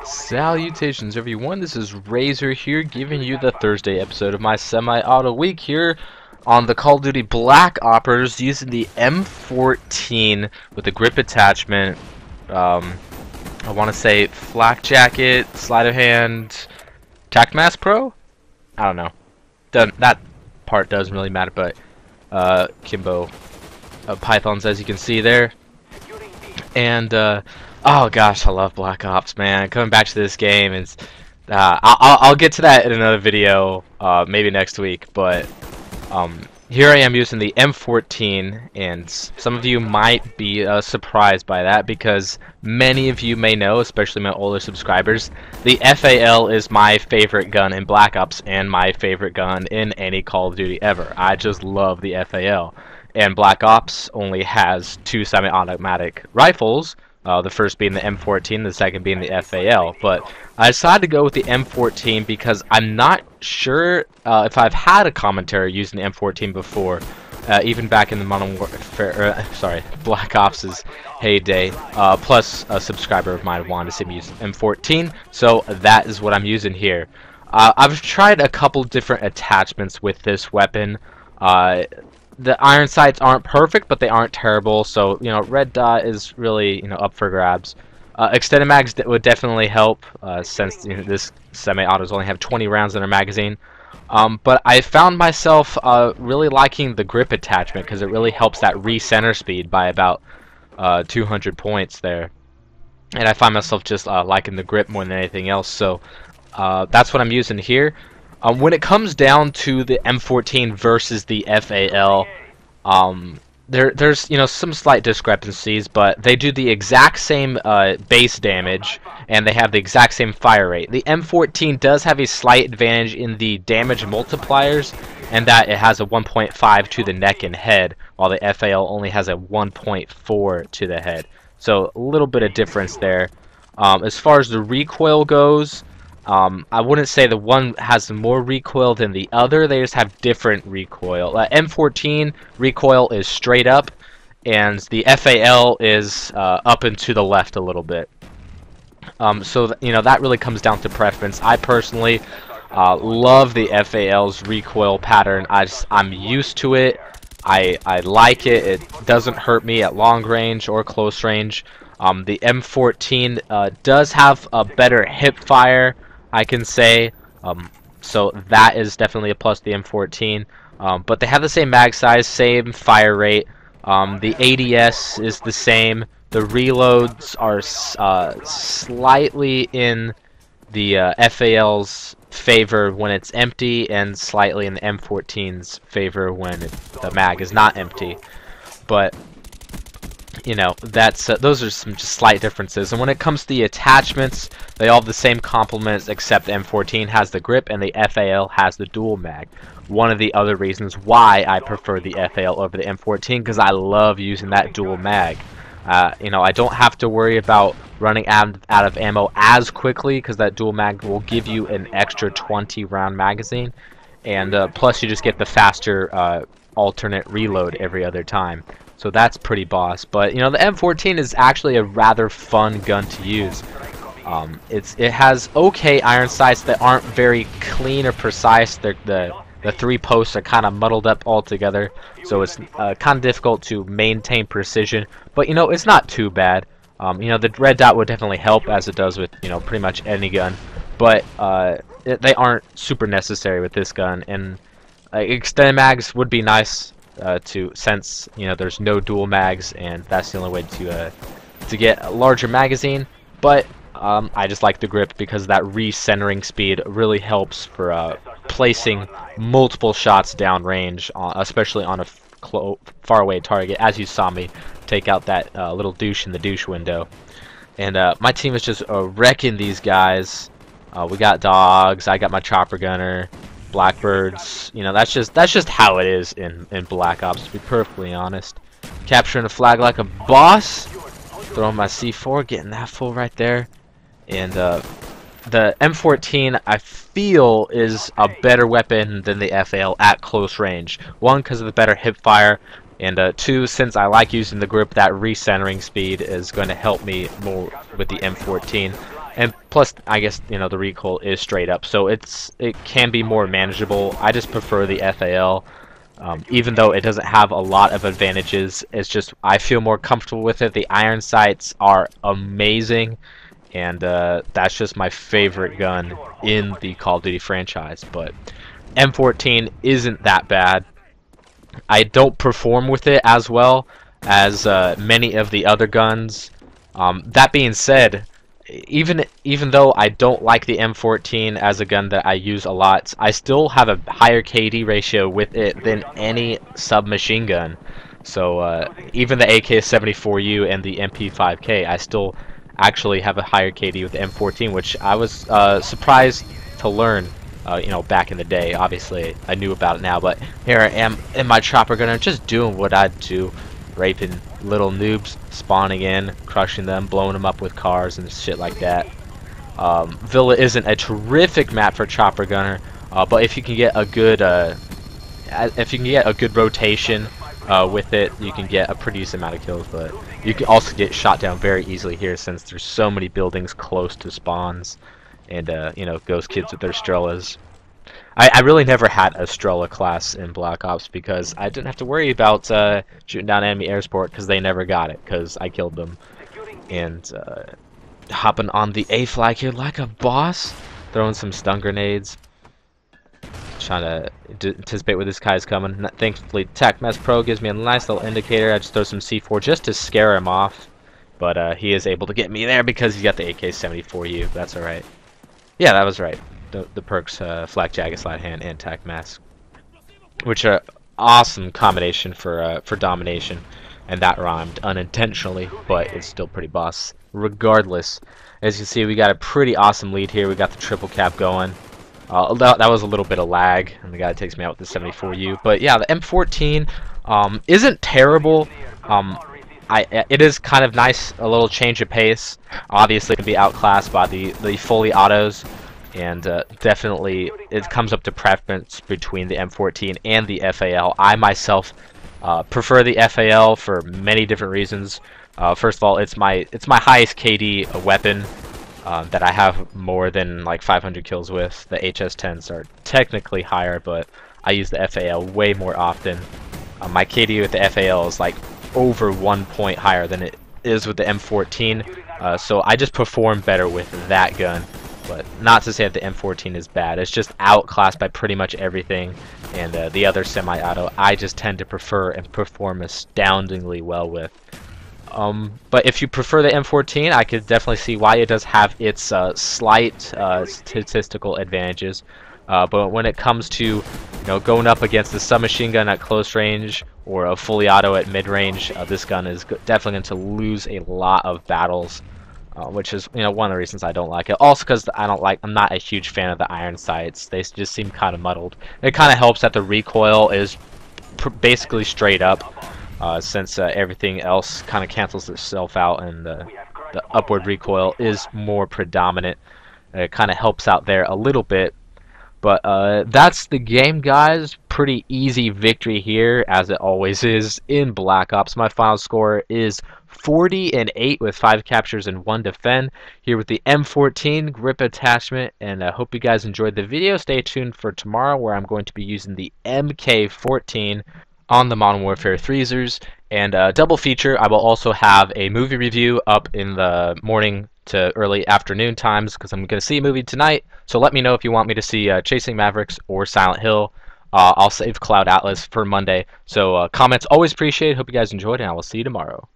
Salutations everyone, this is Razor here giving you the Thursday episode of my semi-auto week here on the Call of Duty Black Ops using the M14 with the grip attachment. I want to say flak jacket, sleight of hand, tac mask pro? I don't know. That part doesn't really matter, but Kimbo pythons as you can see there. And oh gosh, I love Black Ops, man. Coming back to this game is I'll get to that in another video, maybe next week. But here I am using the M14, and some of you might be surprised by that because many of you may know, especially my older subscribers, the FAL is my favorite gun in Black Ops and my favorite gun in any Call of Duty ever. I just love the FAL. And Black Ops only has two semi-automatic rifles, the first being the M14, the second being the FAL. But I decided to go with the M14 because I'm not sure if I've had a commentary using the M14 before, even back in the Modern Warfare, Black Ops' heyday. Plus, a subscriber of mine wanted to see me use M14, so that is what I'm using here. I've tried a couple different attachments with this weapon. The iron sights aren't perfect, but they aren't terrible. So, you know, red dot is really, you know, up for grabs. Extended mags would definitely help, since this semi-autos only have 20 rounds in their magazine. But I found myself really liking the grip attachment because it really helps that recenter speed by about 200 points there. And I find myself just liking the grip more than anything else. So that's what I'm using here. When it comes down to the M14 versus the FAL, there's some slight discrepancies, but they do the exact same base damage and they have the exact same fire rate. The M14 does have a slight advantage in the damage multipliers, and that it has a 1.5 to the neck and head, while the FAL only has a 1.4 to the head. So a little bit of difference there. As far as the recoil goes, I wouldn't say the one has more recoil than the other. They just have different recoil. M14 recoil is straight up, and the FAL is up and to the left a little bit. So that really comes down to preference. I personally love the FAL's recoil pattern. I'm used to it. I like it. It doesn't hurt me at long range or close range. The M14 does have a better hip fire, I can say, so that is definitely a plus, the M14. But they have the same mag size, same fire rate. The ADS is the same. The reloads are slightly in the FAL's favor when it's empty, and slightly in the M14's favor when the mag is not empty. But that's those are some just slight differences. And when it comes to the attachments, they all have the same complements, except the M14 has the grip and the FAL has the dual mag. One of the other reasons why I prefer the FAL over the M14, because I love using that dual mag. I don't have to worry about running out of ammo as quickly, because that dual mag will give you an extra 20 round magazine, and plus you just get the faster alternate reload every other time. So that's pretty boss. But the M14 is actually a rather fun gun to use. It has okay iron sights that aren't very clean or precise. The three posts are kind of muddled up all together, so it's kind of difficult to maintain precision. But it's not too bad. The red dot would definitely help, as it does with pretty much any gun. But they aren't super necessary with this gun. And extended mags would be nice. Since there's no dual mags, and that's the only way to get a larger magazine. But I just like the grip because that recentering speed really helps for placing multiple shots downrange, especially on a far away target, as you saw me take out that little douche in the douche window. And my team is just wrecking these guys. We got dogs, I got my chopper gunner, Blackbirds. That's just how it is in Black Ops, to be perfectly honest. Capturing a flag like a boss, throwing my C4, getting that full right there. And the M14 I feel is a better weapon than the FAL at close range. One, because of the better hip fire, and two, since I like using the grip, that recentering speed is going to help me more with the M14. And plus, I guess, you know, the recoil is straight up, so it can be more manageable. I just prefer the FAL. Even though it doesn't have a lot of advantages, it's just I feel more comfortable with it. The iron sights are amazing, and that's just my favorite gun in the Call of Duty franchise. But M14 isn't that bad. I don't perform with it as well as many of the other guns. That being said, even though I don't like the M14 as a gun that I use a lot, I still have a higher KD ratio with it than any submachine gun. So even the AK-74U and the MP5K, I still actually have a higher KD with the M14, which I was surprised to learn. You know, back in the day. Obviously, I knew about it now, but here I am in my chopper gun, just doing what I do, raping little noobs, spawning in, crushing them, blowing them up with cars and shit like that. Villa isn't a terrific map for chopper gunner, but if you can get a good rotation with it, you can get a pretty decent amount of kills. But you can also get shot down very easily here since there's so many buildings close to spawns. And, you know, ghost kids with their Strelas. I really never had a Strela class in Black Ops because I didn't have to worry about shooting down enemy air support because they never got it because I killed them. And hopping on the A flag here like a boss, throwing some stun grenades. Trying to anticipate where this guy's coming. Thankfully, TechMess Pro gives me a nice little indicator. I just throw some C4 just to scare him off. But he is able to get me there because he's got the AK-74U. That's alright. Yeah, that was right. The perks, Flak Jagged Slide Hand and Tac Mask, which are awesome combination for domination, and that rhymed unintentionally, but it's still pretty boss. Regardless, as you can see, we got a pretty awesome lead here. We got the triple cap going. That was a little bit of lag, and the guy takes me out with the 74U. But yeah, the M14 isn't terrible. It is kind of nice, a little change of pace. Obviously, it can be outclassed by the fully autos, and definitely it comes up to preference between the M14 and the FAL. I myself prefer the FAL for many different reasons. First of all, it's my highest KD weapon that I have more than like 500 kills with. The HS10s are technically higher, but I use the FAL way more often. My KD with the FAL is like over 1 point higher than it is with the M14, so I just perform better with that gun. But not to say that the M14 is bad, it's just outclassed by pretty much everything, and the other semi-auto I just tend to prefer and perform astoundingly well with. But if you prefer the M14, I could definitely see why it does have its slight statistical advantages. But when it comes to, you know, going up against the submachine gun at close range or a fully auto at mid range, this gun is definitely going to lose a lot of battles, which is, you know, one of the reasons I don't like it. Also because I'm not a huge fan of the iron sights. They just seem kind of muddled. It kind of helps that the recoil is basically straight up, since everything else kind of cancels itself out, and the upward recoil is more predominant. It kind of helps out there a little bit. But that's the game, guys. Pretty easy victory here, as it always is in Black Ops. My final score is 40-8 with 5 captures and 1 defend here with the M14 grip attachment. And I hope you guys enjoyed the video. Stay tuned for tomorrow, where I'm going to be using the MK14 on the Modern Warfare 3zers. And double feature, I will also have a movie review up in the morning to early afternoon times, because I'm going to see a movie tonight. So let me know if you want me to see Chasing Mavericks or Silent Hill. I'll save Cloud Atlas for Monday. So comments always appreciated. Hope you guys enjoyed, and I will see you tomorrow.